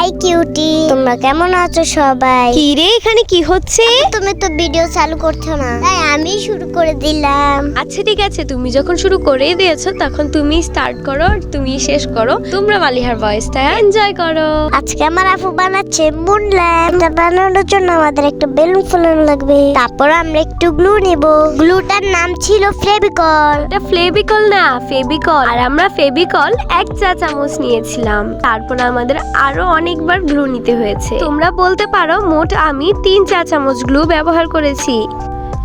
High cutie, তোমরা কেমন আছো সবাই? কি রে, এখানে কি হচ্ছে? তুমি তো ভিডিও চালু করছো না, তাই আমি শুরু করে দিলাম। আচ্ছা ঠিক আছে, তুমি যখন শুরু করেই দিয়েছো তখন তুমি স্টার্ট করো, তুমি শেষ করো। তোমরা মালিহার ভয়েসটা এনজয় করো। আজকে আমার আপু বানাচ্ছে মুন ল্যাম্প। এটা বানানোর জন্য আমাদের একটা বেলুন ফোলানো লাগবে, তারপর আমরা একটু গ্লু নিব। গ্লুটার নাম ছিল ফেভিকল। এটা ফেভিকল না, ফেভিকল। আর আমরা ফেভিকল 1 চা চামচ নিয়েছিলাম। তারপর আমাদের আরো অনেকবার গ্লু নিতে হয়েছে। তোমরা বলতে পারো মোট আমি 3 চা চামচ গ্লু ব্যবহার করেছি।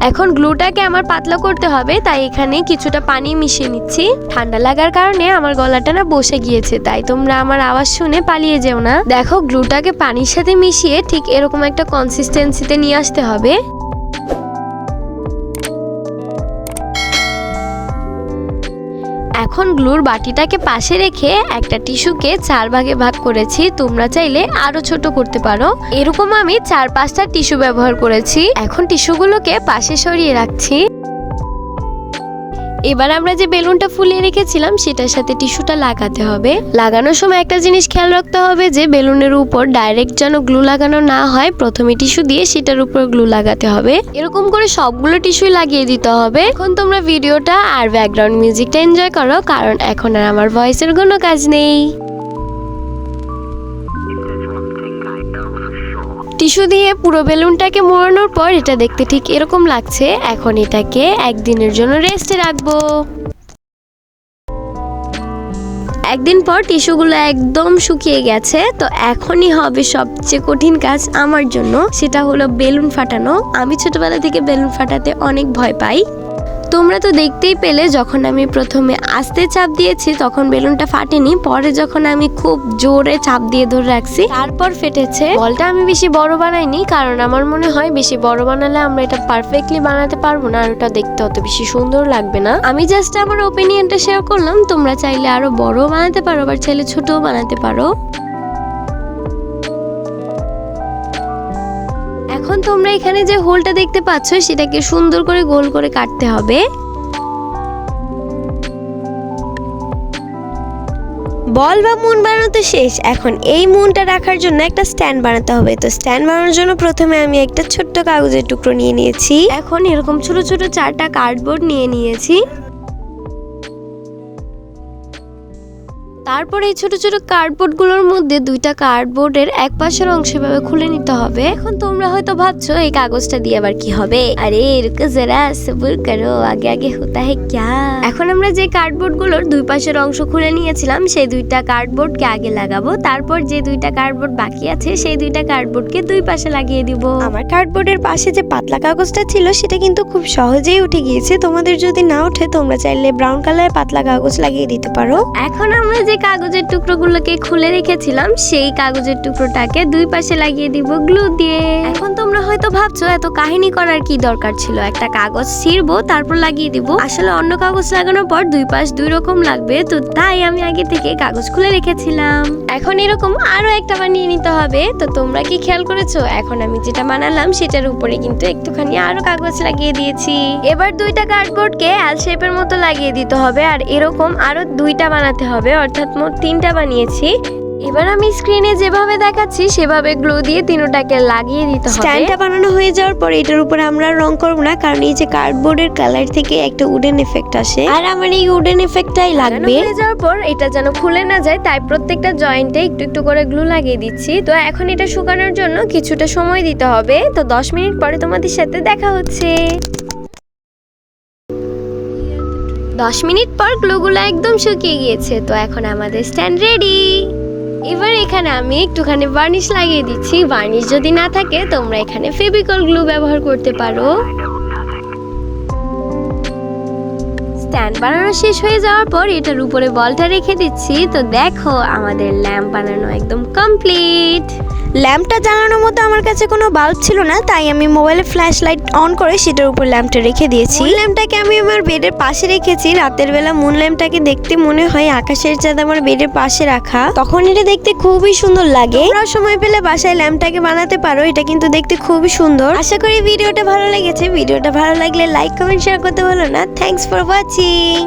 এখন গ্লুটাকে আমার পাতলা করতে হবে, তাই এখানে কিছুটা পানি মিশিয়ে নিচ্ছি। ঠান্ডা লাগার কারণে আমার গলাটা না বসে গিয়েছে, তাই তোমরা আমার আওয়াজ শুনে পালিয়ে যেও না। দেখো, গ্লুটাকে পানির সাথে মিশিয়ে ঠিক এরকম একটা কনসিস্টেন্সিতে নিয়ে আসতে হবে। এখন গ্লুর বাটিটাকে পাশে রেখে একটা টিস্যুকে 4 ভাগে ভাগ করেছি। তোমরা চাইলে আরো ছোট করতে পারো। এরকম আমি 4-5টা টিস্যু ব্যবহার করেছি। এখন টিস্যুগুলোকে পাশে সরিয়ে রাখছি। এবার আমরা যে বেলুনটা ফুলিয়ে রেখেছিলাম সেটার সাথে টিস্যুটা লাগাতে হবে। লাগানোর সময় একটা জিনিস খেয়াল রাখতে হবে যে বেলুনের উপর ডাইরেক্ট যেন গ্লু লাগানো না হয়। প্রথমে টিস্যু দিয়ে সেটার উপর গ্লু লাগাতে হবে। এরকম করে সবগুলো টিস্যুই লাগিয়ে দিতে হবে। এখন তোমরা ভিডিওটা আর ব্যাকগ্রাউন্ড মিউজিকটা এনজয় করো, কারণ এখন আর আমার ভয়েসের কোনো কাজ নেই। টিস্যু দিয়ে পুরো বেলুনটাকে মোড়ানোর পর এটা দেখতে ঠিক এরকম লাগছে। এখন এটাকে একদিনের জন্য রেস্টে রাখবো। একদিন পর টিস্যুগুলো একদম শুকিয়ে গেছে। তো এখনই হবে সবচেয়ে কঠিন কাজ আমার জন্য, সেটা হলো বেলুন ফাটানো। আমি ছোটবেলা থেকে বেলুন ফাটাতে অনেক ভয় পাই। তোমরা তো দেখতেই পেলে, যখন আমি প্রথমে আস্তে চাপ দিয়েছি তখন বেলুনটা ফাটেনি। পরে যখন আমি খুব জোরে চাপ দিয়ে ধরে রাখছি তারপর ফেটেছে। বলটা আমি বেশি বড় বানাইনি, কারণ আমার মনে হয় বেশি বড় বানালে আমরা এটা পারফেক্টলি বানাতে পারবো না, আর ওটা দেখতে অত বেশি সুন্দর লাগবে না। আমি জাস্ট আমার ওপিনিয়নটা শেয়ার করলাম। তোমরা চাইলে আরো বড় বানাতে পারো, আবার চাইলে ছোটও বানাতে পারো। এখন তোমরা এখানে যে হোলটা দেখতে পাচ্ছ সেটাকে সুন্দর করে গোল করে কাটতে হবে। বল বা মুন বানাতে শেষ। এখন এই মুনটা রাখার জন্য একটা স্ট্যান্ড বানাতে হবে। তো স্ট্যান্ড বানানোর জন্য প্রথমে আমি একটা ছোট্ট কাগজের টুকরো নিয়ে নিয়েছি। এখন এরকম ছোট ছোট 4টা কার্ডবোর্ড নিয়ে নিয়েছি। তারপরে এই ছোট ছোট কার্ডবোর্ড গুলোর মধ্যে 2টা কার্ডবোর্ডের এক পাশের অংশ ভাবে খুলে নিতে হবে। এখন তোমরা হয়তো ভাবছো এই কাগজটা দিয়ে আবার কি হবে। আরে রুকো জরা, সবুর করো, আগে আগে হোতা হ্যায় ক্যা। এখন আমরা যে কার্ডবোর্ড গুলোর 2 পাশের অংশ খুলে নিয়েছিলাম সেই 2টা কার্ডবোর্ডকে আগে লাগাবো। তারপর যে 2টা কার্ডবোর্ড বাকি আছে সেই 2টা কার্ডবোর্ডকে 2 পাশে লাগিয়ে দিব। আমার কার্ডবোর্ডের পাশে যে পাতলা কাগজটা ছিল সেটা কিন্তু খুব সহজেই উঠে গিয়েছে। তোমাদের যদি না ওঠে তোমরা চাইলে ব্রাউন কালারের পাতলা কাগজ লাগিয়ে দিতে পারো। এখন আমরা যে কাগজের টুকরোগুলোকে খুলে রেখেছিলাম সেই কাগজের টুকরোটাকে 2 পাশে লাগিয়ে দিব গ্লু দিয়ে। এখন তোমরা হয়তো ভাবছো এত কাহিনী করার কি দরকার ছিল, একটা কাগজ ছিঁড়বো তারপর লাগিয়ে দিব। আসলে অন্য কাগজ লাগানোর পর 2 পাশ 2 রকম লাগবে, তো তাই আমি আগে থেকে কাগজ খুলে রেখেছিলাম। এখন এরকম আরো একটা বানিয়ে নিতে হবে। তো তোমরা কি খেয়াল করেছো, এখন আমি যেটা বানালাম সেটার উপরে কিন্তু একটুখানি আরো কাগজ লাগিয়ে দিয়েছি। এবার 2টা কার্ডবোর্ডকে এল শেপের মতো লাগিয়ে দিতে হবে, আর এরকম আরো 2টা বানাতে হবে, অর্থাৎ মোট 3টা বানিয়েছি। এবার আমি স্ক্রিনে যেভাবে দেখাচ্ছি সেভাবে গ্লু দিয়ে 3টাকে লাগিয়ে দিতে হবে। স্ট্যান্ডটা বানানো হয়ে যাওয়ার পর এটার উপরে আমরা রং করব না, কারণ এই যে কার্ডবোর্ডের কালার থেকে একটা উডেন এফেক্ট আসে, আর আমার এই উডেন এফেক্টটাই লাগবে। হয়ে যাওয়ার পর এটা যেন খুলে না যায় তাই প্রত্যেকটা জয়েন্টে একটু একটু করে গ্লু লাগিয়ে দিচ্ছি। তো এখন এটা শুকানোর জন্য কিছুটা সময় দিতে হবে। তো 10 মিনিট পরে তোমাদের সাথে দেখা হচ্ছে। 10 মিনিট পর গ্লুগুলো একদম শুকিয়ে গিয়েছে। তো এখন আমাদের স্ট্যান্ড রেডি। এবার এখানে আমি একটুখানি ভার্নিশ লাগিয়ে দিচ্ছি। ভার্নিশ যদি না থাকে তোমরা এখানে ফেভিকল গ্লু ব্যবহার করতে পারো। স্ট্যান্ড বানানো শেষ হয়ে যাওয়ার পর এটার উপরে বলটা রেখে দিচ্ছি। তো দেখো আমাদের ল্যাম্প বানানো একদম কমপ্লিট। ল্যাম্পটা জ্বালানোর মতো আমার কাছে কোনো বাল্ব ছিল না, তাই আমি মোবাইলে ফ্ল্যাশ লাইট অন করে সেটার উপর ল্যাম্পটা রেখে দিয়েছি। ল্যাম্পটাকে আমি আমার বেডের পাশে রেখেছি। রাতের বেলা মুন ল্যাম্পটাকে দেখতে মনে হয় আকাশের চাঁদ আমার বেডের পাশে রাখা, তখন এটা দেখতে খুবই সুন্দর লাগে। তোমরা সময় পেলে বাসায় ল্যাম্পটাকে বানাতে পারো, এটা কিন্তু দেখতে খুবই সুন্দর। আশা করি ভিডিওটা ভালো লেগেছে। ভিডিওটা ভালো লাগলে লাইক কমেন্ট শেয়ার করতে ভুলো না। Thanks for watching.